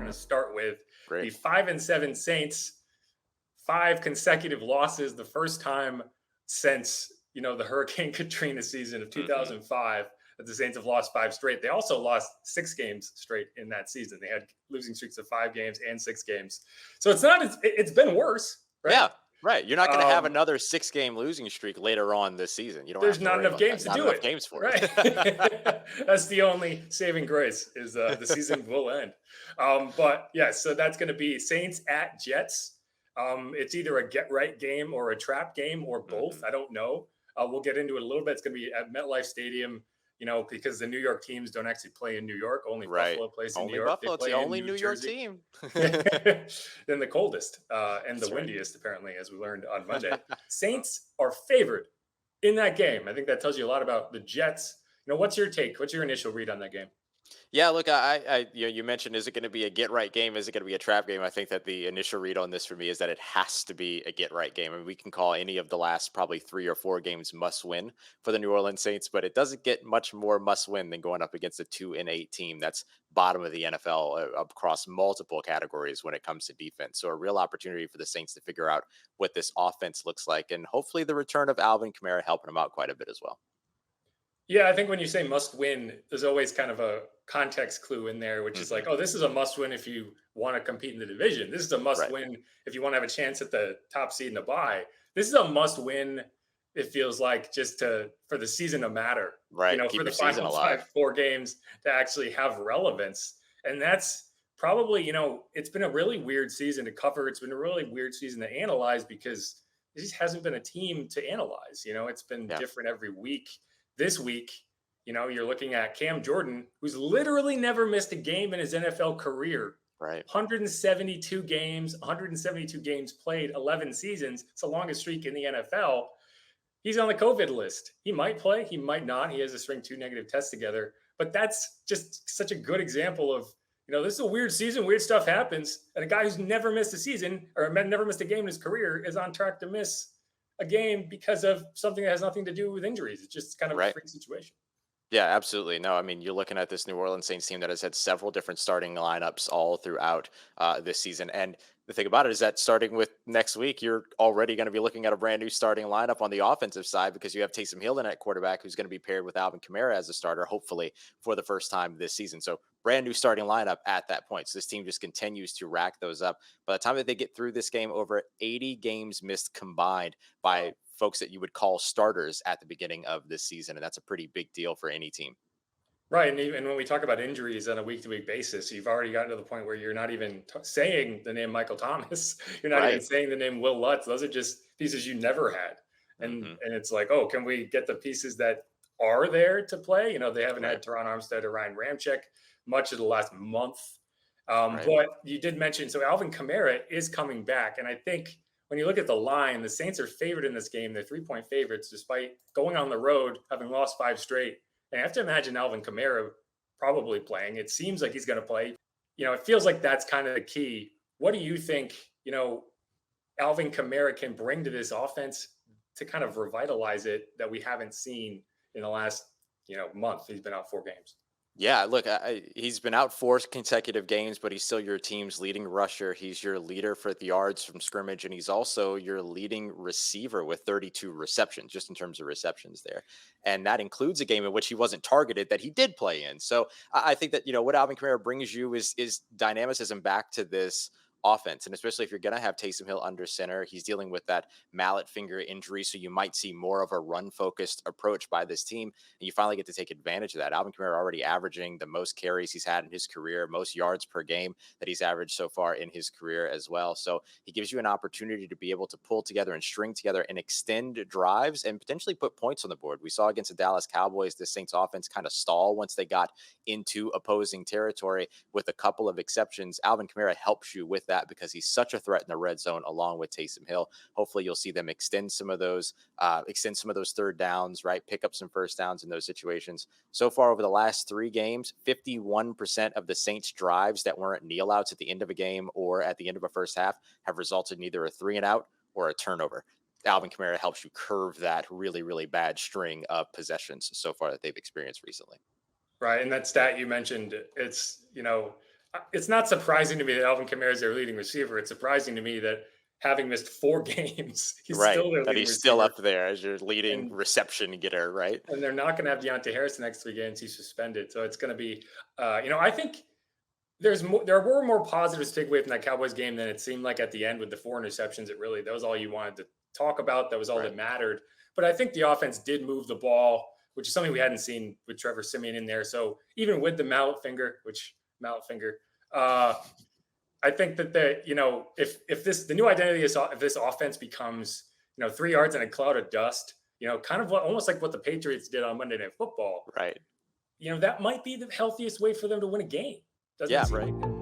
going to start with the Great. 5-7 Saints, 5 consecutive losses, the first time since the Hurricane Katrina season of Hmm. 2005 that the Saints have lost 5 straight. They also lost 6 games straight in that season. They had losing streaks of 5 games and 6 games. So it's not. It's been worse, right? Yeah, right. You're not going to have Um, another 6-game losing streak later on this season. You don't have there's to not worry enough about that. games to Not do enough it, games for right? it. That's the only saving grace is the season will end. But yeah, so that's going to be Saints at Jets. It's either a get right game or a trap game or both. Hmm. I don't know. We'll get into it a little bit. It's going to be at MetLife Stadium. Because the New York teams don't actually play in New York. Only Right. Buffalo plays in New Only York. They Buffalo. It's the play in only New New York Jersey. team. Then the coldest and the That's right. windiest, apparently, as we learned on Monday. Saints are favored in that game. I think that tells you a lot about the Jets. What's your take? What's your initial read on that game? Yeah, look, you mentioned, is it going to be a get right game? Is it going to be a trap game? I think that the initial read on this for me is that it has to be a get right game. And we can call any of the last probably 3 or 4 games must win for the New Orleans Saints, but it doesn't get much more must win than going up against a 2-8 team that's bottom of the NFL across multiple categories when it comes to defense. So a real opportunity for the Saints to figure out what this offense looks like, and hopefully the return of Alvin Kamara helping them out quite a bit as well. Yeah, I think when you say must win, there's always kind of a context clue in there, which is like, Hmm. oh, this is a must win if you want to compete in the division. This is a must Right, win if you want to have a chance at the top seed in the bye. This is a must win. It feels like just for the season to matter, right. for Keep the your season final alive. 4 games to actually have relevance. And that's probably, it's been a really weird season to cover. It's been a really weird season to analyze because there just hasn't been a team to analyze. It's been Yeah, different every week. This week, you're looking at Cam Jordan, who's literally never missed a game in his NFL career. right. 172 games, 172 games played, 11 seasons. It's the longest streak in the NFL. He's on the COVID list. He might play, he might not. He has to string 2 negative tests together. But that's just such a good example of, this is a weird season. Weird stuff happens. And a guy who's never missed a season or never missed a game in his career is on track to miss a game because of something that has nothing to do with injuries. It's just kind of a Right. freak situation. Yeah, absolutely. No, I mean, you're looking at this New Orleans Saints team that has had several different starting lineups all throughout this season. And the thing about it is that starting with next week, you're already going to be looking at a brand new starting lineup on the offensive side because you have Taysom Hill in at quarterback, who's going to be paired with Alvin Kamara as a starter, hopefully for the first time this season. So brand new starting lineup at that point. So this team just continues to rack those up. By the time that they get through this game, over 80 games missed combined by Wow. folks that you would call starters at the beginning of this season. And that's a pretty big deal for any team. Right, and even when we talk about injuries on a week-to-week basis, you've already gotten to the point where you're not even saying the name Michael Thomas. You're not even Right. saying the name Will Lutz. Those are just pieces you never had, and Hmm. and it's like, oh, can we get the pieces that are there to play? They haven't Right. had Teron Armstead or Ryan Ramczyk much of the last month. Right. But you did mention so Alvin Kamara is coming back, and I think when you look at the line, the Saints are favored in this game. They're 3-point favorites, despite going on the road, having lost 5 straight. And I have to imagine Alvin Kamara probably playing. It seems like he's going to play. It feels like that's kind of the key. What do you think, Alvin Kamara can bring to this offense to kind of revitalize it that we haven't seen in the last, month? He's been out 4 games. Yeah, look, he's been out 4 consecutive games, but he's still your team's leading rusher. He's your leader for the yards from scrimmage, and he's also your leading receiver with 32 receptions, just in terms of receptions there. And that includes a game in which he wasn't targeted that he did play in. So I think that what Alvin Kamara brings you is dynamicism back to this offense, and especially if you're going to have Taysom Hill under center, he's dealing with that mallet finger injury, so you might see more of a run focused approach by this team, and you finally get to take advantage of that. Alvin Kamara already averaging the most carries he's had in his career, most yards per game that he's averaged so far in his career as well. So he gives you an opportunity to be able to pull together and string together and extend drives and potentially put points on the board. We saw against the Dallas Cowboys, the Saints offense kind of stall once they got into opposing territory, with a couple of exceptions. Alvin Kamara helps you with that because he's such a threat in the red zone along with Taysom Hill. Hopefully you'll see them extend some of those third downs, right? Pick up some first downs in those situations. So far over the last 3 games, 51% of the Saints drives that weren't kneel outs at the end of a game or at the end of a first half have resulted in either a 3-and-out or a turnover. Alvin Kamara helps you curve that really, really bad string of possessions so far that they've experienced recently. Right. And that stat you mentioned, it's, It's not surprising to me that Alvin Kamara is their leading receiver. It's surprising to me that having missed 4 games, he's Right. still their That leading he's still receiver. up there as your leading And reception getter, right? they're not going to have Deontay Harris the next 3 games. He's suspended, so it's going to be, I think there were more positives to take away from that Cowboys game than it seemed like at the end with the 4 interceptions. That was all you wanted to talk about. That was all Right. that mattered. But I think the offense did move the ball, which is something we hadn't seen with Trevor Siemian in there. So even with the mallet finger, I think that if the new identity is if this offense becomes 3 yards and a cloud of dust, kind of almost like what the Patriots did on Monday Night Football, Right. that might be the healthiest way for them to win a game. Doesn't it Yeah, seem right. like it?